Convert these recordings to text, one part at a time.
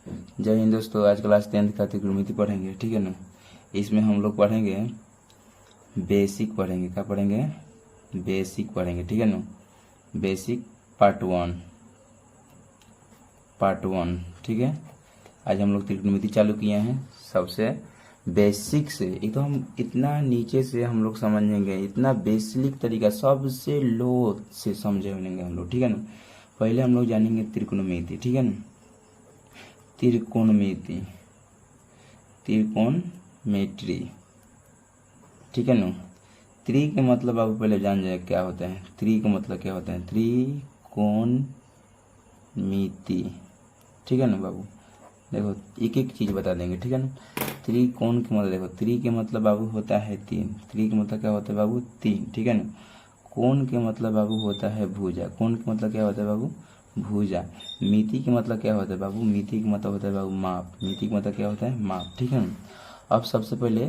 जय हिंद दोस्तों, आज क्लास 10th का त्रिकोणमिति पढ़ेंगे, ठीक है ना। इसमें हम लोग पढ़ेंगे बेसिक पढ़ेंगे। क्या पढ़ेंगे? बेसिक पढ़ेंगे, ठीक है ना। बेसिक पार्ट वन, ठीक है। आज हम लोग त्रिकोणमिति चालू किए हैं सबसे बेसिक से। एक तो हम इतना नीचे से हम लोग समझेंगे, इतना बेसिक तरीका, सबसे लो से समझेंगे हम लोग, ठीक है ना। पहले हम लोग जानेंगे त्रिकोणमिति, ठीक है ना। त्रिकोणमिति, त्रिकोणमेट्री, ठीक है ना। त्रि के मतलब आप पहले जान जाए क्या होता है। त्रि का मतलब क्या होता है? त्रिकोणमिति, ठीक है ना बाबू। देखो एक एक चीज बता देंगे, ठीक है ना। त्रिकोण के मतलब देखो, त्रि के मतलब बाबू होता है तीन। त्रि के मतलब क्या होता है बाबू? तीन, ठीक है ना। कोण के मतलब बाबू होता है भुजा। कोण के मतलब क्या होता है बाबू? भुजा। मिति के मतलब क्या होता है बाबू? मिति के मतलब होता है बाबू माप। मिति के मतलब क्या होता है? माप, ठीक है ना। अब सबसे पहले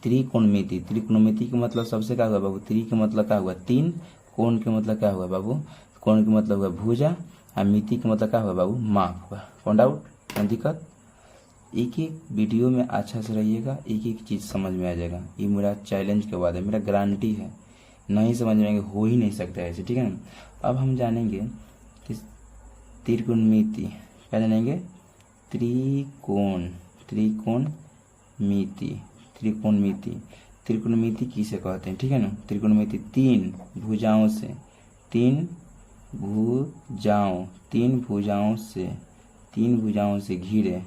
त्रिकोणमिति। त्रिकोणमिति के मतलब सबसे क्या हुआ बाबू? त्रि के मतलब क्या हुआ? तीन। कोण के मतलब क्या हुआ बाबू? कोण के मतलब हुआ भुजा। और मिति के मतलब क्या हुआ बाबू? माप हुआ। कौन डाउट? कौन दिक्कत? एक एक वीडियो में अच्छा से रहिएगा, एक एक चीज समझ में आ जाएगा। ये मेरा चैलेंज के बाद है, मेरा गारंटी है। नहीं समझ में आएंगे, हो ही नहीं सकता ऐसे, ठीक है ना। अब हम जानेंगे कि त्रिकोणमिति, क्या जानेंगे? त्रिकोण, त्रिकोणमिति, त्रिकोणमिति। त्रिकोणमिति किसे कहते हैं, ठीक है ना। त्रिकोणमिति तीन भुजाओं से, तीन भुजाओं से घिरे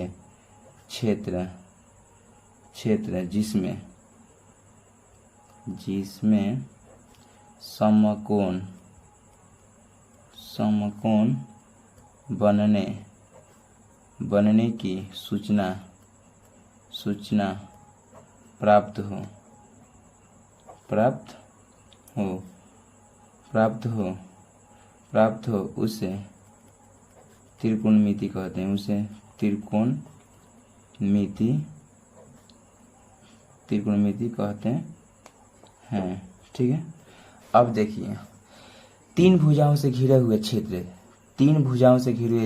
हुए क्षेत्र जिसमें समकोण बनने की सूचना प्राप्त हो उसे त्रिकोणमिति कहते हैं। उसे त्रिकोणमिति कहते हैं, ठीक है। अब देखिए, तीन भुजाओं से घिरे हुए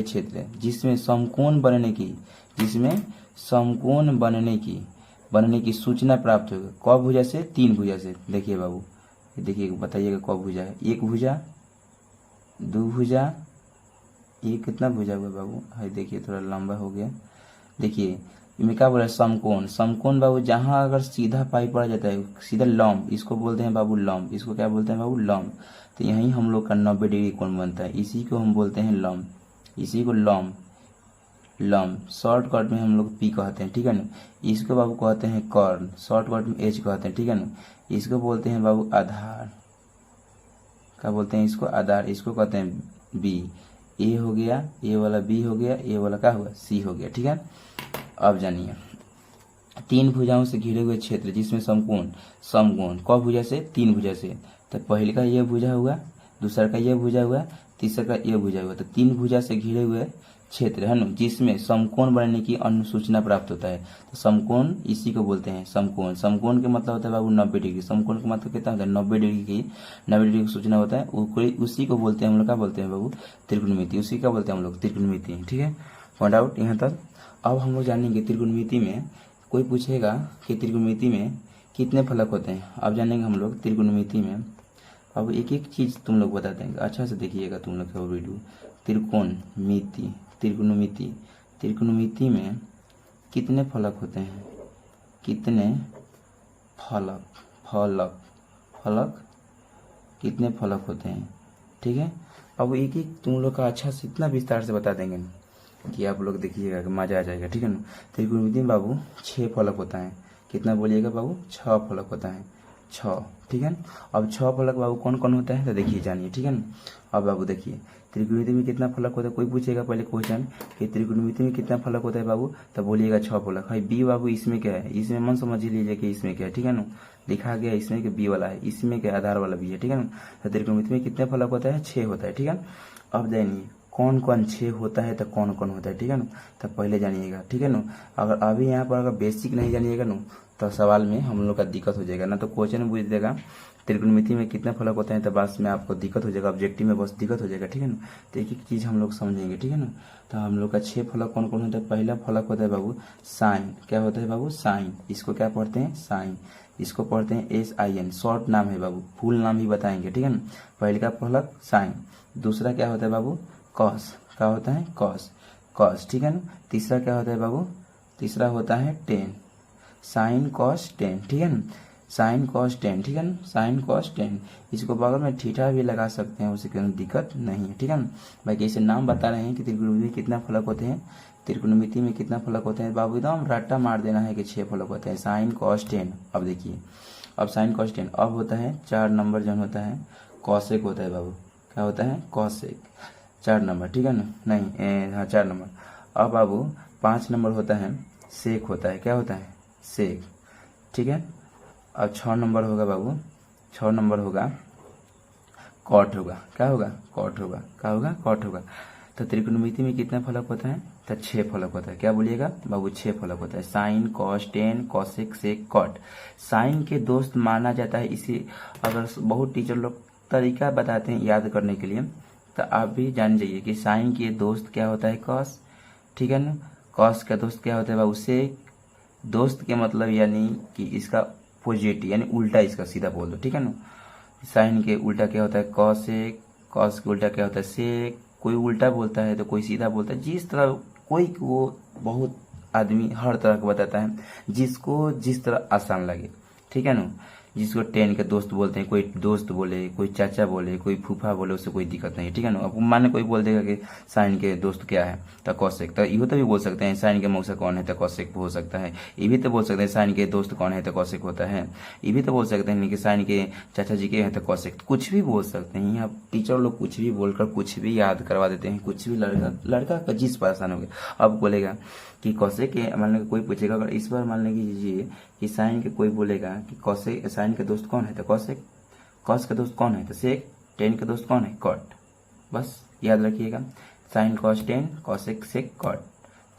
क्षेत्र, जिसमें समकोण बनने की सूचना प्राप्त होगी। कौ भुजा से? तीन भुजा से। देखिए बाबू, देखिए बताइएगा कौ भुजा है? एक भुजा, दो भुजा, ये कितना भुजा हुआ बाबू? है देखिए थोड़ा लंबा हो गया। देखिए इनमें क्या बोला है? समकोण। समकोण बाबू जहां अगर सीधा पाई पड़ा जाता है, सीधा लंब, इसको बोलते हैं बाबू लंब। इसको क्या बोलते हैं बाबू? लंब। तो यही हम लोग का 90 डिग्री कोण बनता है, इसी को हम बोलते हैं लंब। इसी को लंब शॉर्टकट में हम लोग पी कहते हैं, ठीक है ना। इसको बाबू कहते हैं कर्ण, शॉर्टकट में एच कहते हैं, ठीक है ना। इसको बोलते हैं बाबू आधार। क्या बोलते हैं इसको? आधार। इसको कहते हैं बी। ए हो गया, ए वाला बी हो गया, ए वाला क्या हुआ? सी हो गया, ठीक है। अब जानिए, तीन भुजाओं से घिरे हुए क्षेत्र जिसमें समकोण कौ भुजा से? तीन भुजा से। तो पहले का ये भुजा हुआ, दूसरा का ये भुजा हुआ, तीसरा का ये भुजा हुआ। तो तीन भुजा से घिरे हुए क्षेत्र है ना, जिसमें समकोण बनने की अनुसूचना प्राप्त होता है। तो समकोण इसी को बोलते हैं समकोण। समकोण के मतलब होता है बाबू 90 डिग्री। समकोण का मतलब कितना होता है? 90 डिग्री की सूचना होता है। उसी को बोलते हैं हम लोग, क्या बोलते हैं बाबू? त्रिकोणमिति। उसी का बोलते हैं हम लोग त्रिकोणमिति, ठीक है। पॉइंट आउट यहाँ तक। अब हम लोग जानेंगे त्रिकोणमिति में, कोई पूछेगा कि त्रिकोणमिति में कितने फलक होते हैं। अब जानेंगे हम लोग त्रिकोणमिति में। अब एक एक चीज तुम लोग बता देंगे, अच्छा से देखिएगा तुम लोग का वीडियो। त्रिकोणमिति में कितने फलक होते हैं? कितने फलक कितने फलक होते हैं, ठीक है। अब एक एक तुम लोग का अच्छा से इतना विस्तार से बता देंगे कि आप लोग देखिएगा कि मजा आ जाएगा, ठीक है ना। त्रिकोणमिति में बाबू 6 फलक होता है। कितना बोलिएगा बाबू? 6 फलक होता है, 6, ठीक है। अब 6 फलक बाबू कौन कौन होता है तो देखिए, जानिए, ठीक है ना। अब बाबू देखिए, त्रिकोणमिति में कितना फलक होता है? कोई पूछेगा पहले क्वेश्चन कि त्रिकोणमिति में कितना फलक होता है बाबू, तो बोलिएगा 6 फलक है। बी बाबू इसमें क्या है? इसमें मन समझ लीजिए कि इसमें क्या है, ठीक है ना। लिखा गया इसमें कि बी वाला है, इसमें क्या? आधार वाला बी है, ठीक है ना। तो त्रिकोणमिति में कितने फलक होता है? 6 होता है, ठीक है। अब जानिए कौन कौन 6 होता है तो कौन कौन होता है, ठीक है ना। तो पहले जानिएगा, ठीक है ना। अगर अभी यहाँ पर अगर बेसिक नहीं जानिएगा ना, तो सवाल में हम लोग का दिक्कत हो जाएगा ना। तो क्वेश्चन में पूछ देगा त्रिकोणमिति में कितने फलक होते हैं, तो बस में आपको दिक्कत हो जाएगा, ऑब्जेक्टिव में बस दिक्कत हो जाएगा, ठीक है ना। तो एक एक चीज़ हम लोग समझेंगे, ठीक है ना। तो हम लोग का 6 फलक कौन कौन होता है। पहला फलक होता है बाबू साइन। क्या होता है बाबू साइन, इसको क्या पढ़ते हैं साइन, इसको पढ़ते हैं SIN, शॉर्ट नाम है बाबू, फुल नाम ही बताएंगे, ठीक है ना। पहले का फलक साइन। दूसरा क्या होता है बाबू कॉस, क्या होता है कॉस, कॉस, ठीक है ना। तीसरा क्या होता है बाबू, तीसरा होता है टेन, साइन कॉस टेन, ठीक है ना, साइन कॉस टेन, ठीक है ना, साइन कॉस टेन। इसको बगल में थीटा भी लगा सकते हैं, उसे कोई दिक्कत नहीं है, ठीक है ना। बाकी ऐसे नाम बता रहे हैं कि त्रिकोणमिति में कितना फलक होते हैं, त्रिकोणमिति में कितना फलक होते हैं बाबू, एकदम रट्टा मार देना है कि 6 फलक होते हैं, साइन कॉस टेन। अब देखिए, अब साइन कॉस टेन, अब होता है 4 नंबर जो होता है कॉसेक होता है बाबू, क्या होता है कॉसेक, 4 नंबर, ठीक है ना, नहीं हाँ 4 नंबर। अब बाबू 5 नंबर होता है सेक होता है, क्या होता है सेक, ठीक है। अब 6 नंबर होगा बाबू, 6 नंबर होगा कॉट होगा, क्या होगा कॉट होगा, क्या होगा कॉट होगा। तो त्रिकोणमिति में कितने फलक होता है, तो 6 फलक होता है। क्या बोलिएगा बाबू 6 फलक होता है, sine cos tan cosec sec cot. Sine के दोस्त माना जाता है, इसी अगर बहुत टीचर लोग तरीका बताते हैं याद करने के लिए, तो आप भी जान जाइए कि साइन के दोस्त क्या होता है कॉस, ठीक है ना। कॉस का दोस्त क्या होता है बाबू सेक, दोस्त के मतलब यानी कि इसका पॉजिटिव यानी उल्टा, इसका सीधा बोल दो, ठीक है ना। साइन के उल्टा क्या होता है कॉसेक, कॉस के उल्टा क्या होता है सेक। कोई उल्टा बोलता है तो कोई सीधा बोलता है, जिस तरह कोई वो बहुत आदमी हर तरह का बताता है, जिसको जिस तरह आसान लगे, ठीक है ना। जिसको टेन के दोस्त बोलते हैं, कोई दोस्त बोले, कोई चाचा बोले, कोई फूफा बोले, उससे कोई दिक्कत नहीं, ठीक है ना। अब माने कोई बोल देगा कि साइन के दोस्त क्या है, तो कॉसेक, तो इहो तो भी बोल सकते हैं साइन के मौसा कौन है, तो कॉसेक हो सकता है। ये भी तो बोल सकते हैं साइन के दोस्त कौन है, तो कॉसेक होता है। ये भी तो बोल सकते हैं कि साइन के चाचा जी के हैं तो कॉसेक, कुछ भी बोल सकते हैं। यहाँ टीचर लोग कुछ भी बोलकर कुछ भी याद करवा देते हैं, कुछ भी लड़का का जिस परेशान हो गया। अब बोलेगा कि कॉसेक के, मान लें कोई पूछेगा, अगर इस बार मान लीजिए कि साइन के कोई बोलेगा कि कॉसेक, साइन के दोस्त कौन है, तो कॉसेक, कॉस का दोस्त कौन है, तो सेक, टेन का दोस्त कौन है कॉट। बस याद रखिएगा, sine cos tan cosec sec cot.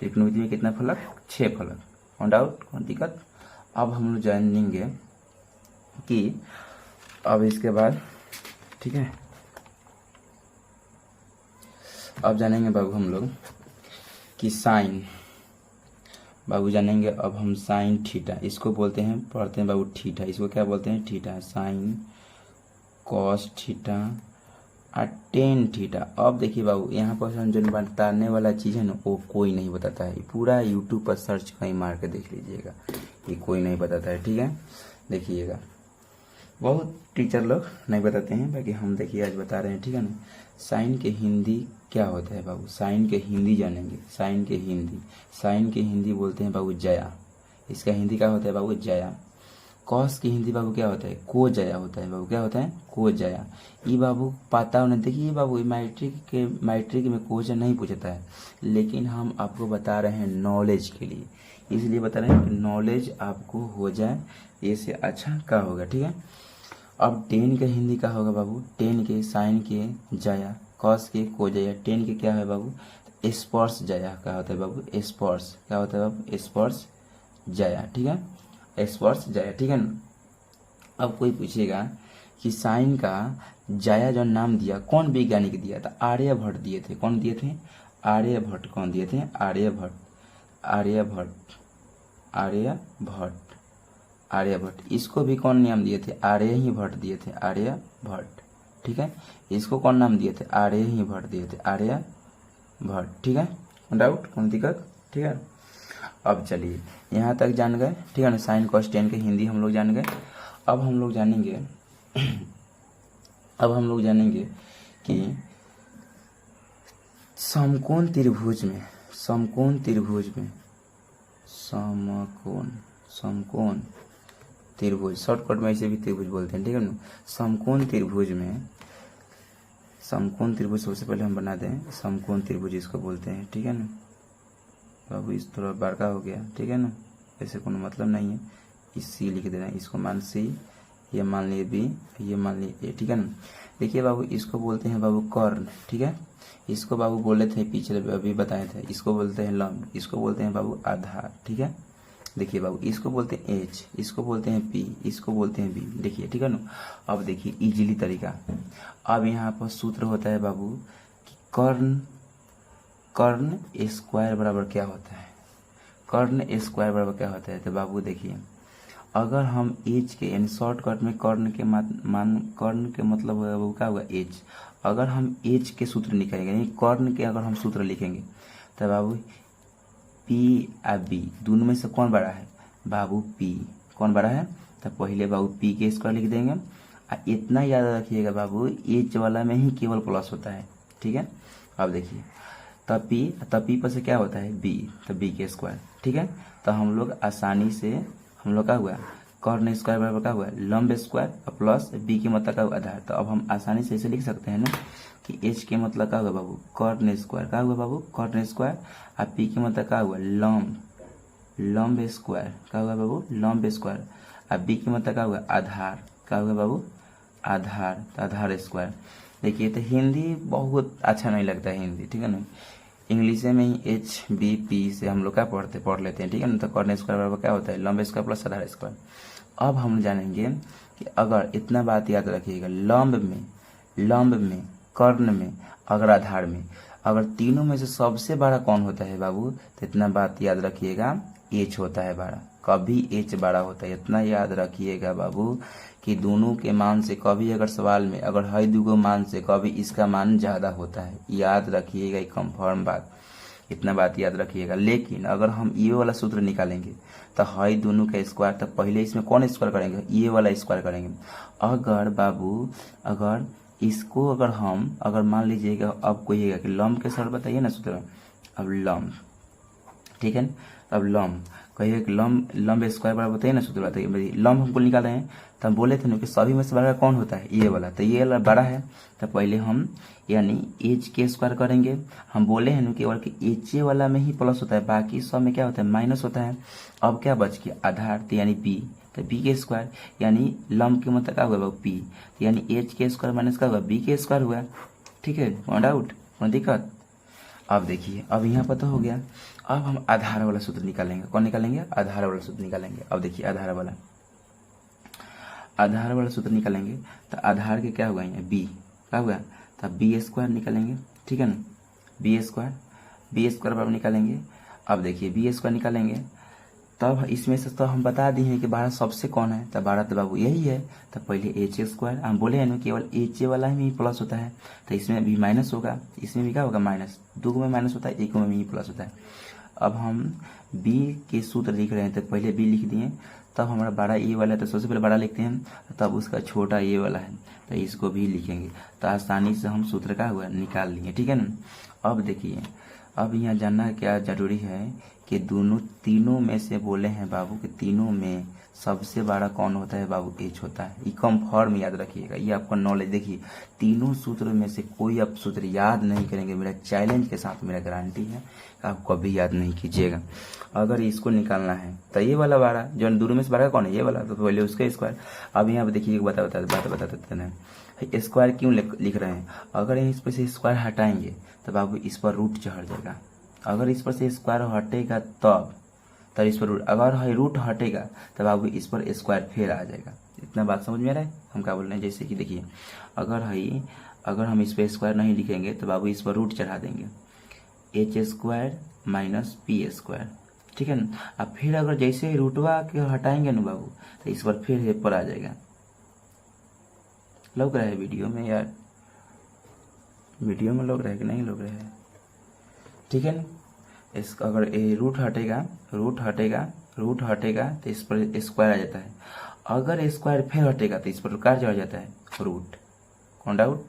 त्रिकोणमिति में कितना फलक, 6 फलक, कौन डाउट कौन दिक्कत। अब हम लोग जानेंगे कि अब इसके बाद, ठीक है, अब जानेंगे बाबू हम लोग कि साइन, बाबू जानेंगे अब हम साइन थीटा, इसको बोलते हैं, पढ़ते हैं बाबू थीटा, इसको क्या बोलते हैं थीटा, साइन कॉस थीटा और टेन थीटा। अब देखिए बाबू यहाँ पर हम जो बताने वाला चीज़ है ना, वो कोई नहीं बताता है, पूरा यूट्यूब पर सर्च कहीं मार के देख लीजिएगा, ये कोई नहीं बताता है, ठीक है। देखिएगा बहुत टीचर लोग नहीं बताते हैं, बाकी हम देखिए आज बता रहे हैं, ठीक है ना। साइन के हिंदी क्या होता है बाबू, साइन के हिंदी जानेंगे, साइन के हिंदी, साइन के हिंदी बोलते हैं बाबू जया, इसका हिंदी क्या होता है बाबू जया। कॉस की हिंदी बाबू क्या होता है को जया होता है बाबू, क्या होता है को जया। ये बाबू पता होना, देखिए बाबू मैट्रिक में क्वेश्चन नहीं पूछता है, लेकिन हम आपको बता रहे हैं नॉलेज के लिए, इसलिए बता रहे हैं कि नॉलेज आपको हो जाए, इससे अच्छा क्या होगा, ठीक है। अब टेन का हिंदी क्या होगा बाबू, टेन के साइन के जया, कॉस के को जया, टेन के क्या है बाबू स्पर्श जया, क्या होता है बाबू स्पर्श, क्या होता है बाबू स्पर्श जया, ठीक है, स्पर्श जया, ठीक है ना। अब कोई पूछेगा कि साइन का जया जो नाम दिया कौन वैज्ञानिक दिया था, आर्यभट्ट दिए थे, कौन दिए थे आर्यभट्ट, कौन दिए थे आर्यभट्ट, आर्यभट्ट, आर्यभट्ट, आर्यभट्ट। इसको भी कौन नाम दिए थे, आर्य ही भट्ट दिए थे, आर्यभट्ट, ठीक है। इसको कौन नाम दिए थे, आर्य ही भट्ट दिए थे, आर्यभट्ट, ठीक है। डाउट कौन दिक्कत, ठीक है। अब चलिए यहाँ तक जान गए, ठीक है ना। साइन कॉस टेन के हिंदी हम लोग जान गए। अब हम लोग जानेंगे अब हम लोग जानेंगे कि समकोण त्रिभुज में, समकोण त्रिभुज में, समकोण, समकोण त्रिभुज, शॉर्टकट में इसे भी त्रिभुज बोलते हैं, ठीक है ना। समकोण त्रिभुज में, समकोण त्रिभुज सबसे पहले हम बना दें, समकोण त्रिभुज इसको बोलते हैं, ठीक है ना। बाबू इस थोड़ा बड़का हो गया, ठीक है ना, ऐसे कोनो मतलब नहीं है, इस सी लिख देना, इसको मान सी, ये मान लिए बी, ये मान लिए ए, ठीक है ना। देखिए बाबू इसको बोलते हैं बाबू कर्ण, ठीक है। इसको बाबू बोले थे पिछले अभी बताए थे, इसको बोलते हैं लंब, इसको बोलते हैं बाबू आधार, ठीक है, देखिए बाबू, इसको बोलते हैं एच, इसको बोलते हैं पी, इसको बोलते हैं बी। देखिए ठीक है ना। अब देखिए इजीली तरीका। अब यहाँ पर सूत्र होता है बाबू कि कर्ण स्क्वायर बराबर क्या होता है, कर्ण स्क्वायर बराबर क्या होता है। तो बाबू देखिए, अगर हम एच के यानी शॉर्टकट में कर्ण के कर्ण के मतलब वो क्या हुआ एच। अगर हम एच के सूत्र निकालेंगे यानी कर्ण के अगर हम सूत्र लिखेंगे तो बाबू पी और बी दोनों में से कौन बड़ा है बाबू, पी। कौन बड़ा है, तो पहले बाबू पी के स्क्वायर लिख देंगे। और इतना याद रखिएगा बाबू, एच वाला में ही केवल प्लस होता है, ठीक है। अब देखिए तब पी पर से क्या होता है बी, तो बी के स्क्वायर, ठीक है। तो हम लोग आसानी से हम लोग का हुआ कर्ण स्क्वायर बराबर क्या हुआ लंब स्क्वायर और प्लस बी के मतलब का हुआ आधार। तो अब हम आसानी से इसे लिख सकते हैं ना कि एच के मतलब क्या हुआ बाबू कर्ण स्क्वायर, क्या हुआ बाबू कर्ण स्क्वायर। और पी के मतलब क्या हुआ लंब स्क्वायर, क्या हुआ बाबू लंब स्क्वायर। और बी के मतलब क्या हुआ आधार, क्या हुआ बाबू आधार, तो आधार स्क्वायर। देखिए तो हिंदी बहुत अच्छा नहीं लगता है हिंदी, ठीक है ना। इंग्लिश में ही एच बी पी से हम लोग क्या पढ़ लेते हैं, ठीक है ना। तो कर्ण स्क्वायर बराबर क्या होता है लंब स्क्वायर प्लस आधार स्क्वायर। अब हम जानेंगे कि अगर इतना बात याद रखिएगा, लंब में कर्ण में अगर आधार में अगर तीनों में से सबसे बड़ा कौन होता है बाबू, तो इतना बात याद रखिएगा एच होता है बड़ा, कभी एच बड़ा होता है। इतना याद रखिएगा बाबू कि दोनों के मान से कभी अगर सवाल में अगर हई दुगो मान से कभी इसका मान ज्यादा होता है, याद रखिएगा, कंफर्म बात, इतना बात याद रखिएगा। लेकिन अगर हम ये वाला सूत्र निकालेंगे तो हई दोनों का स्क्वायर, तो पहले इसमें कौन स्क्वायर करेंगे ये वाला स्क्वायर करेंगे। अगर बाबू अगर इसको अगर मान लीजिएगा, अब कहिएगा कि लंब के सर बताइए ना सूत्र। अब लंब, ठीक है, अब लंब कहिए कि लंब स्क्वायर बराबर बताइए ना सूत्र बताइए। लंब हमको निकाल रहे हैं तो हम बोले थे ना कि सभी में से बड़ा कौन होता है ये वाला, तो ये वाला बड़ा है। तो पहले हम यानी एच के स्क्वायर करेंगे। हम बोले हैं ना केवल कि एच वाला में ही प्लस होता है, बाकी सब में क्या होता है माइनस होता है। अब क्या बच गया आधार, तो यानी बी, तो बी के स्क्वायर यानी लंब के मतलब क्या हुआ पी, तो यानी एच के स्क्वायर माइनस क्या हुआ बी के स्क्वायर हुआ, ठीक है। नो डाउट, कोई दिक्कत। अब देखिए अब यहाँ पर तो हो गया। अब हम आधार वाला सूत्र निकालेंगे। कौन निकालेंगे आधार वाला सूत्र निकालेंगे। अब देखिए आधार वाला सूत्र निकालेंगे तो आधार के क्या हुआ यहाँ बी, क्या हुआ, तो बी स्क्वायर निकालेंगे, ठीक है ना। बी स्क्वायर बराबर निकालेंगे। अब देखिए बी स्क्वायर निकालेंगे तब इसमें से तो हम बता दिए हैं कि 12 सबसे कौन है, तो 12 तो बाबू यही है। तो पहले एच स्क्वायर हम बोले हैं ना केवल एच वाला में ही प्लस होता है, तो इसमें भी माइनस होगा, इसमें भी क्या होगा माइनस, दो में माइनस होता है एक में ही प्लस होता है। अब हम बी के सूत्र लिख रहे हैं तो पहले बी लिख दिए, तब हमारा बड़ा ए वाला है तो सबसे पहले बड़ा लिखते हैं, तब उसका छोटा ए वाला है तो इसको भी लिखेंगे। तो आसानी से हम सूत्र का हुआ निकाल लिए, ठीक है ना। अब देखिए अब यहाँ जानना क्या जरूरी है कि तीनों में से बोले हैं बाबू कि तीनों में सबसे बड़ा कौन होता है बाबू एच होता है। ये कंफर्म याद रखिएगा, ये आपका नॉलेज। देखिए तीनों सूत्र में से कोई आप सूत्र याद नहीं करेंगे, मेरा चैलेंज के साथ मेरा गारंटी है आप कभी याद नहीं कीजिएगा। अगर इसको निकालना है तो ये वाला बड़ा जो दोनों में से बड़ा कौन है ये वाला, तो पहले उसका स्क्वायर। अब यहाँ पर देखिए बात बताते हैं स्क्वायर क्यों लिख रहे हैं। अगर इस पर से स्क्वायर हटाएंगे तो बाबू इस पर रूट चढ़ जाएगा। अगर इस पर से स्क्वायर हटेगा तब इस पर रूट, अगर रूट हटेगा तो बाबू इस पर स्क्वायर फिर आ जाएगा। इतना बात समझ में आ रहा है हम क्या बोल रहे हैं। जैसे कि देखिए अगर हम इस पर स्क्वायर नहीं लिखेंगे तो बाबू इस पर रूट चढ़ा देंगे, H square minus P square, ठीक है ना। अब फिर अगर जैसे ही रूटवा के हटाएंगे ना बाबू तो इस पर फिर पर आ जाएगा। लग रहा है वीडियो में यार, वीडियो में लग रहा है कि नहीं लग रहा है, ठीक है ना। अगर ये रूट हटेगा तो इस पर स्क्वायर आ जाता है। अगर स्क्वायर फिर हटेगा तो इस पर क्या चढ़ जाता है रूट। कौन डाउट,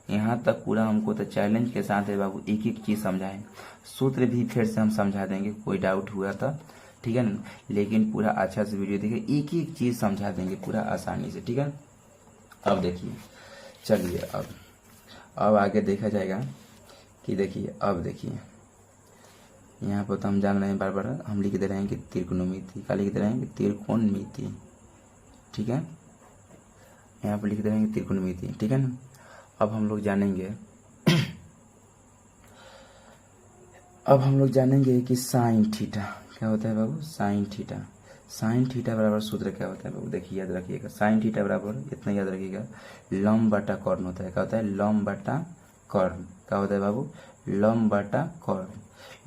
यहाँ तक पूरा हमको तो चैलेंज के साथ है बाबू, एक एक चीज समझाएं। सूत्र भी फिर से हम समझा देंगे, कोई डाउट हुआ था, ठीक है ना। लेकिन पूरा अच्छा से वीडियो देखिए, एक एक चीज समझा देंगे पूरा आसानी से, ठीक है। अब देखिए चलिए अब आगे देखा जाएगा कि देखिए अब देखिए यहाँ पर तो हम जान रहे हैं बार बार हम लिख दे रहे हैं कि त्रिकोणमिति, क्या लिख दे रहे हैं कि त्रिकोणमिति, ठीक है। यहाँ पर लिख दे रहे हैं कि त्रिकोणमिति, ठीक है ना। अब हम लोग जानेंगे कि साइन थीटा क्या होता है बाबू, साइन थीटा। साइन थीटा बराबर सूत्र क्या होता है बाबू, देखिए याद रखिएगा, साइन थीटा बराबर इतना याद रखिएगा, लंब बटा कर्ण होता है। क्या होता है, लंब बटा कर्ण। क्या होता है बाबू, लंब बटा कर्ण।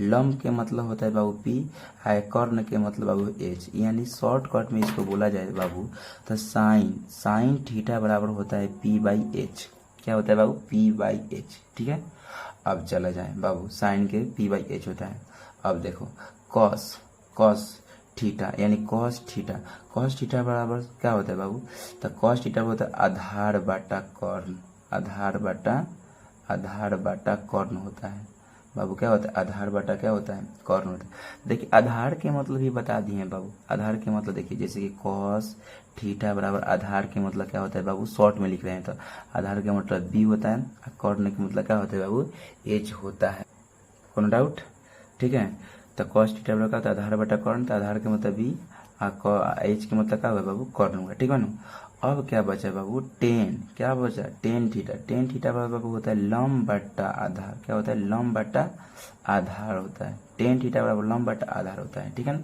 लंब के मतलब होता है बाबू पी, कर्ण के मतलब बाबू एच, यानी शॉर्टकट में इसको बोला जाए बाबू तो साइन थीटा बराबर होता है पी बाई एच। क्या होता है बाबू, पी बाई एच। ठीक है, अब चला जाए बाबू, साइन के पी बाई एच होता है। अब देखो कॉस थीटा यानी कॉस थीटा बराबर क्या होता है बाबू, तो कॉस थीटा होता है आधार बटा कर्ण। आधार बटा कर्ण होता है बाबू। क्या होता है, आधार बटा क्या होता है, कर्ण होता है। देखिए आधार के मतलब भी बता दिए हैं बाबू। आधार के मतलब देखिए, जैसे कि कॉस थीटा बराबर आधार के मतलब क्या होता है बाबू, शॉर्ट में लिख रहे हैं तो आधार के मतलब बी होता है, कर्ण के मतलब क्या होता है बाबू, एच होता है। कोनो डाउट? ठीक है, तो कॉस थीटा बराबर क्या होता है, आधार बटा कर्ण, तो आधार के मतलब बी, एच के मतलब क्या हुआ बाबू, कर्ण हुआ। ठीक है ना। अब क्या बचा बाबू, क्या बचा, टेन थीटा बराबर बाबू होता है लंब बटा आधार। क्या होता है, लंब बटा आधार होता है। टेन थीटा बराबर लंब बटा आधार होता है। ठीक है ना।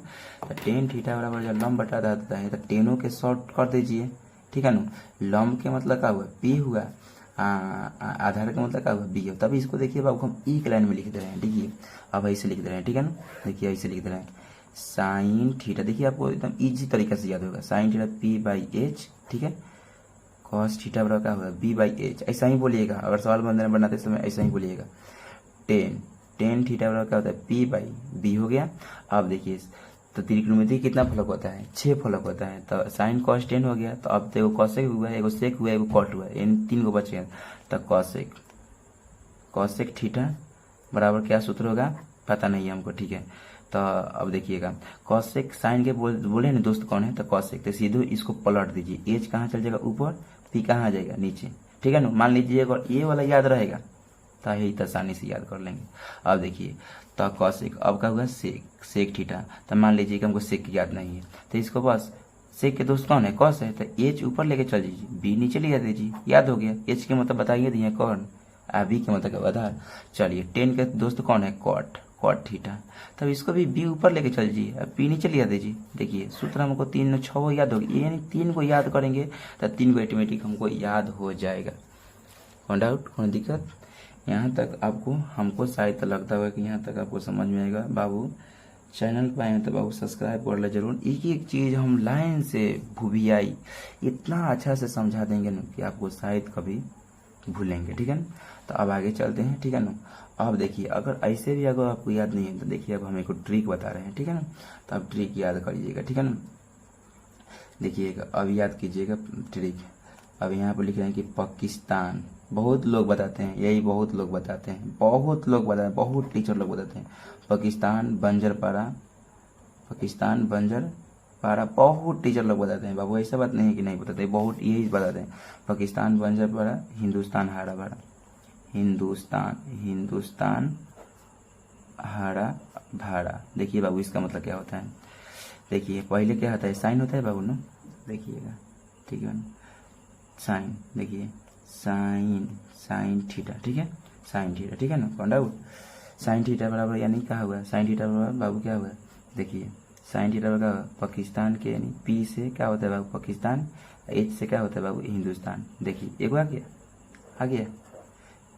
तो टेन थीटा बराबर जब लंब बटा आधार होता है तो टेनों के शॉर्ट कर दीजिए। ठीक है ना। लंब के मतलब क्या हुआ, पी हुआ, आधार का मतलब क्या हुआ, बी हो। तभी इसको देखिए बाबू हम एक लाइन में लिख दे रहे हैं। देखिए अब ऐसे लिख दे रहे हैं। ठीक है ना, देखिए ऐसे लिख दे रहे हैं, साइन थीटा, देखिए आपको एकदम इजी तरीके से याद होगा, sine theta P by H. ठीक है, कॉस थीटा बराबर क्या होगा, बी बाई एच। ऐसा ही बोलिएगा, अगर सवाल बनाते समय ऐसा ही बोलिएगा। टेन थीटा बराबर क्या होता है, पी बाई बी हो गया। अब देखिए तो त्रिकोणमिति कितना फलक होता है, 6 फलक होता है। तो साइन कॉस 10 हो गया, तो अब तो एगो कॉसेक हुआ, एगो सेक हुआ, एगो कॉट हुआ, यानी 3 गो बचे हैं। तो कॉसेक थीटा बराबर क्या सूत्र होगा, पता नहीं है हमको। ठीक है, तो अब देखिएगा कॉसेक साइन के बोले ना दोस्त कौन है, तो कॉसेक, तो सीधे इसको पलट दीजिए, एच कहाँ चल जाएगा ऊपर, पी कहाँ आ जाएगा नीचे। ठीक है ना, मान लीजिए अगर ये वाला याद रहेगा तो यही तो आसानी से याद कर लेंगे। अब देखिए तो कॉसेक, अब क्या हुआ सेक थीटा, तो मान लीजिए कि हमको सेक याद नहीं है, तो इसको बस सेक के दोस्त कौन है, कॉस है, तो एच ऊपर लेके चल दीजिए, बी नीचे ले जा दीजिए, याद हो गया। एच के मतलब बताइए दिए कौन, बी के मतलब आधार। चलिए टेन के दोस्त कौन है, कॉट थीटा, तब इसको भी बी ऊपर लेके चल दीजिए, अब पी नीचे लिया दीजिए। देखिए सूत्र हमको 3 6 याद होगी, यानी 3 को याद करेंगे तो 3 को ऑटोमेटिक हमको याद हो जाएगा। कौन डाउट, कौन दिक्कत? यहाँ तक आपको, हमको शायद लगता हुआ कि यहाँ तक आपको समझ में आएगा। बाबू चैनल पर आए तो बाबू सब्सक्राइब कर ले जरूर। एक एक चीज़ हम लाइन से भूबियाई इतना अच्छा से समझा देंगे ना कि आपको शायद कभी भूलेंगे। ठीक है ना, तो अब आगे चलते हैं। ठीक है ना, अब देखिए अगर ऐसे भी अगर आपको याद नहीं है तो देखिए अब हम एक ट्रिक बता रहे हैं। ठीक है ना, तो अब ट्रिक याद करिएगा। ठीक है ना, देखिएगा अब याद कीजिएगा ट्रिक। अब यहाँ पर लिख रहे हैं कि पाकिस्तान, बहुत लोग बताते हैं, यही बहुत लोग बताते हैं, बहुत टीचर लोग बताते हैं पाकिस्तान बंजर पारा, बहुत टीचर लोग बताते हैं बाबू। ऐसा बात नहीं है कि नहीं बताते, बहुत यही बताते हैं, पाकिस्तान बंजर पारा, हिंदुस्तान हारा भाड़ा, हिंदुस्तान हारा भाड़ा। देखिए बाबू इसका मतलब क्या होता है, देखिए पहले क्या होता है, साइन होता है बाबू ना, देखिएगा। ठीक है ना, साइन, देखिए साइन थीटा। ठीक है, साइन थीटा। ठीक है ना, कौन डाउट, साइन थीटा बराबर यानी क्या हुआ, साइन थीटा बराबर बाबू क्या हुआ, देखिए साइन थीटा बराबर पाकिस्तान के, यानी पी से क्या होता है बाबू पाकिस्तान, एच से क्या होता है बाबू हिंदुस्तान। देखिए एक आ गया,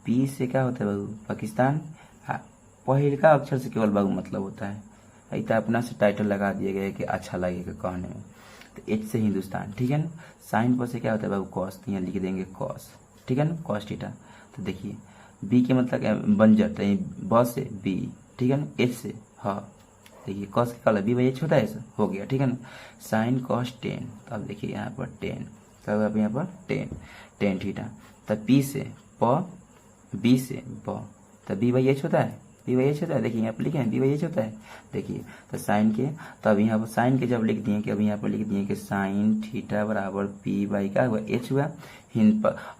पी से क्या होता है बाबू पाकिस्तान, पहले का अक्षर से केवल बाबू मतलब होता है, इतना अपना से टाइटल लगा दिया गया है कि अच्छा लगेगा कहने में। तो एच से हिंदुस्तान। ठीक है ना, साइन पर से क्या होता है बाबू कॉस, तो यहाँ लिख देंगे कॉस। ठीक है ना, कॉस थीटा। तो देखिए बी के मतलब क्या, बंजर, तो ब से बी। ठीक है ना, एच से हाँ, देखिए कॉस का कलर बी बाई एच होता है, ऐसा हो गया। ठीक है ना, साइन कॉस 10, तो अब देखिए यहाँ पर 10, तब अब यहाँ पर 10 थीटा। तब पी से प, बी से ब, तब बी बाई एच होता है, देखिए यहाँ पर लिखे हैं बी बाई एच होता है। देखिए तो साइन के, तो अब यहाँ पर साइन के जब लिख दिए कि अब यहाँ पर लिख दिए कि साइन थीटा बराबर पी बाई क्या हुआ, एच हुआ।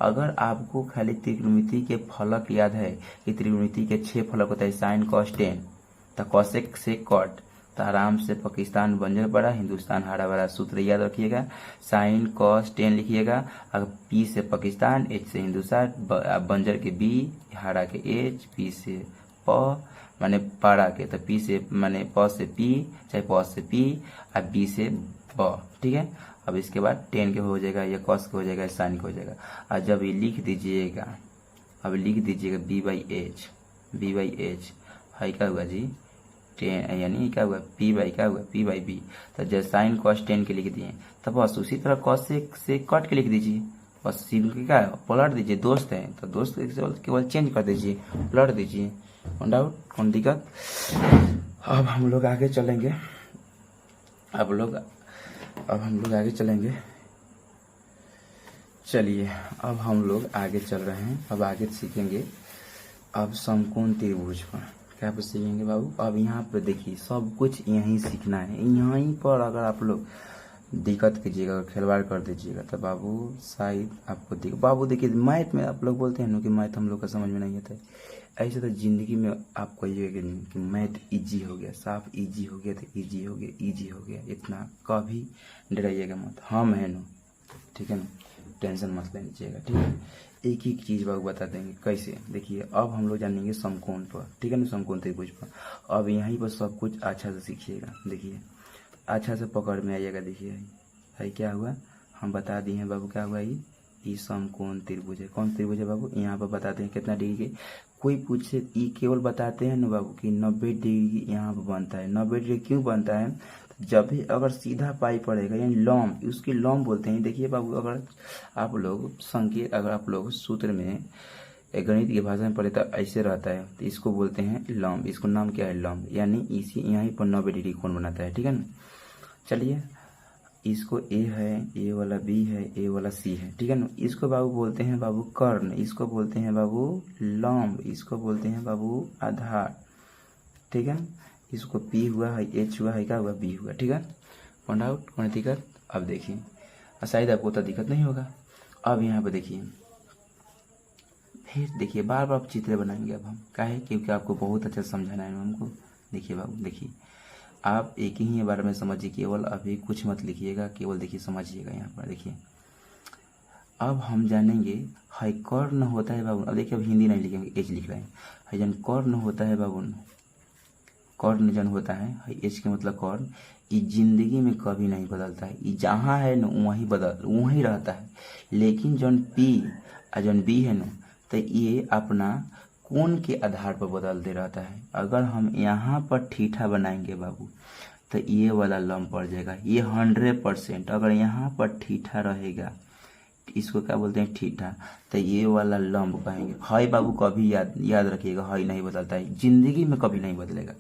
अगर आपको खाली त्रिकोणमिति के फलक याद है कि त्रिकोणमिति के 6 फलक होता है, साइन कॉस 10, तो कॉसेक से कॉट, तो आराम से पाकिस्तान बंजर पड़ा, हिंदुस्तान हारा भरा। सूत्र याद रखिएगा, साइन कॉस 10 लिखिएगा, अगर पी से पाकिस्तान, एच से हिंदुस्तान, बंजर के बी, हारा के एच, पी से प माने पारा के, तो पी से माने प से पी, चाहे प से पी, और बी से ब, ठीक है। अब इसके बाद टेन के हो जाएगा, या कॉस के हो जाएगा, साइन के हो जाएगा। और जब ये लिख दीजिएगा, अब लिख दीजिएगा बी बाई एच, हाई क्या हुआ जी टेन, यानी क्या हुआ पी बाई क्या हुआ पी बाई बी। तो जब साइन कॉस टेन के लिख दिए, तो बस उसी तरह कॉस से कट के लिख दीजिए, बस सिंपल क्या है पलट दीजिए, दोस्त है तो दोस्त केवल चेंज कर दीजिए, पलट दीजिए, नो डाउट, कौन दिक्कत। अब हम लोग आगे चलेंगे, अब हम लोग आगे चलेंगे। चलिए अब हम लोग आगे चल रहे हैं, अब आगे सीखेंगे अब समकोण त्रिभुज पर क्या पर सीखेंगे बाबू। अब यहाँ पर देखिए सब कुछ यहीं सीखना है, यहीं पर अगर आप लोग दिक्कत कीजिएगा, खिलवाड़ कर दीजिएगा तो बाबू शायद आपको बाबू देखिए मैथ में आप लोग बोलते हैं ना कि मैथ हम लोग का समझ में नहीं आता है, ऐसे तो जिंदगी में आप कहिएगा कि मैथ इजी हो गया, साफ इजी हो गया, तो इजी हो गया, इतना कभी डराइएगा मत, हम है ना, ठीक है ना, टेंशन मत लीजिएगा, ठीक है। एक ही चीज़ बाबू बता देंगे कैसे। देखिए अब हम लोग जानेंगे समकोण पर, ठीक है ना, समकोण त्रिभुज पर। अब यहीं पर सब कुछ अच्छा से सीखिएगा, देखिए अच्छा से पकड़ में आइएगा। देखिए है क्या हुआ, हम बता दिए हैं बाबू क्या हुआ, ये समकोण त्रिभुज है। कौन त्रिभुज है बाबू, यहाँ पर बताते हैं कितना डिग्री के। कोई पूछे ये केवल बताते हैं ना बाबू कि 90 डिग्री यहाँ पर बनता है। 90 डिग्री क्यों बनता है, जब भी अगर सीधा पाई पड़ेगा यानी लॉम्ब, उसकी लॉम्ब बोलते हैं। देखिए बाबू अगर आप लोग संकेत, अगर आप लोग सूत्र में गणित की भाषा में पढ़े तो ऐसे रहता है, तो इसको बोलते हैं लॉम्ब, इसको नाम क्या है लॉम्ब, यानी इसी यहीं पर 90 डिग्री कोण बनाता है, ठीक है ना। चलिए इसको ए है, ए वाला बी है, ए वाला सी है, ठीक है ना। इसको बाबू बोलते हैं बाबू कर्ण, इसको बोलते हैं बाबू लॉम्ब, इसको बोलते हैं बाबू आधार, ठीक है। इसको पी हुआ है, एच हुआ है, क्या हुआ बी हुआ, ठीक है। पॉइंट आउट, कौन दिक्कत। अब देखिए शायद आपको तो दिक्कत नहीं होगा। अब यहाँ पे देखिए फिर देखिए बार बार चित्र बनाएंगे अब हम, क्या है क्योंकि आपको बहुत अच्छा समझाना है हमको। देखिए बाबू देखिए आप एक ही बार में समझिए, केवल अभी कुछ मत लिखिएगा, केवल देखिए समझिएगा। यहाँ पर देखिए अब हम जानेंगे हाई कर्ण होता है बाबू। अब देखिए अब हिंदी नहीं लिखेंगे, एच लिख रहे हैं। हाई जन कर्ण होता है बाबू, कर्ण जन होता है, एच के मतलब कर्ण, ये जिंदगी में कभी नहीं बदलता है, ये जहाँ है ना वहीं रहता है। लेकिन जौन पी और जौन बी है ना, तो ये अपना कोण के आधार पर बदलते रहता है। अगर हम यहाँ पर ठीठा बनाएंगे बाबू तो ये वाला लंब पड़ जाएगा, ये 100%। अगर यहाँ पर ठीठा रहेगा, इसको क्या बोलते हैं ठीठा, तो ये वाला लंब कहेंगे। हाई बाबू कभी याद रखिएगा, हाई नहीं बदलता है, जिंदगी में कभी नहीं बदलेगा,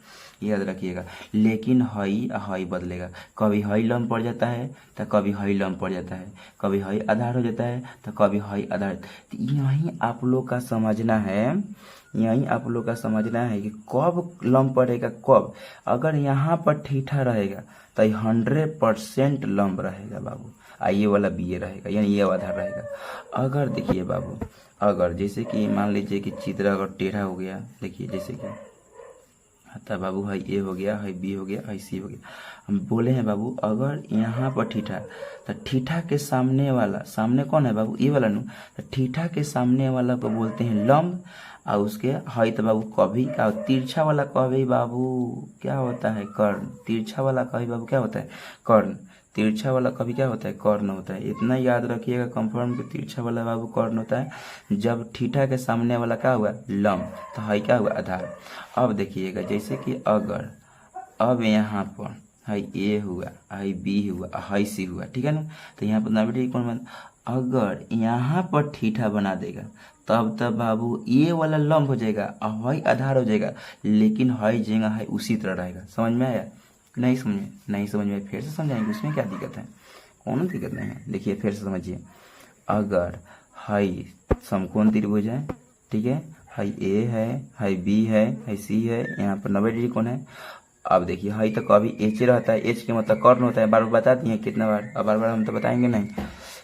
याद रखिएगा। लेकिन हाई बदलेगा, कभी हाई लंब पड़ जाता है तो कभी हाई लंब पड़ जाता है, कभी हाई आधार हो जाता है तो कभी हाई आधार। तो यही आप लोग का समझना है, यही आप लोग का समझना है कि कब लंब पड़ेगा कब। अगर यहाँ पर ठीठा रहेगा तो 100% लंब रहेगा बाबू, ये वाला बी ए रहेगा, यानी ये आधार रहेगा। अगर देखिए बाबू, अगर जैसे कि मान लीजिए कि चित्र अगर टेढ़ा हो गया, देखिए जैसे कि तब बाबू हाई ए हो गया, हाई बी हो गया, हाई सी हो गया। हम बोले हैं बाबू अगर यहाँ पर ठीठा, तो ठीठा के सामने वाला, सामने कौन है बाबू ये वाला नु, तो ठीठा के सामने वाला को बोलते हैं लंब। और उसके हाई तो बाबू कभी क्या, तिरछा वाला कभी बाबू क्या होता है कर्ण, तिरछा वाला कभी बाबू क्या होता है कर्ण, तिरछा वाला कभी क्या होता है कर्ण होता है। इतना याद रखिएगा कंफर्म कि तिरछा वाला बाबू कर्ण होता है जब ठीठा के सामने वाला क्या हुआ लंब, तो हाई क्या हुआ आधार। अब देखिएगा जैसे कि अगर अब यहाँ पर हाई ए हुआ, हाई बी हुआ, हाई सी हुआ, ठीक है ना। तो यहाँ पर 90 डिग्री कोण बन, अगर यहाँ पर ठीठा बना देगा तब बाबू ये वाला लंब हो जाएगा और हाई आधार हो जाएगा। लेकिन हाई जगह हाई उसी तरह रहेगा। समझ में आया, नहीं समझ में फिर से समझाएंगे, उसमें क्या दिक्कत है, कौन दिक्कत नहीं है। देखिए फिर से समझिए, अगर हाई समकोण त्रिभुज है, ठीक है, हाई ए है, हाई बी है, हाई सी है, यहाँ पर 90 डिग्री कोण है। अब देखिए हाई तक अभी एच रहता है, एच के मतलब कर्ण होता है, बार बार बता दिए कितना बार, अब बार बार हम तो बताएंगे नहीं,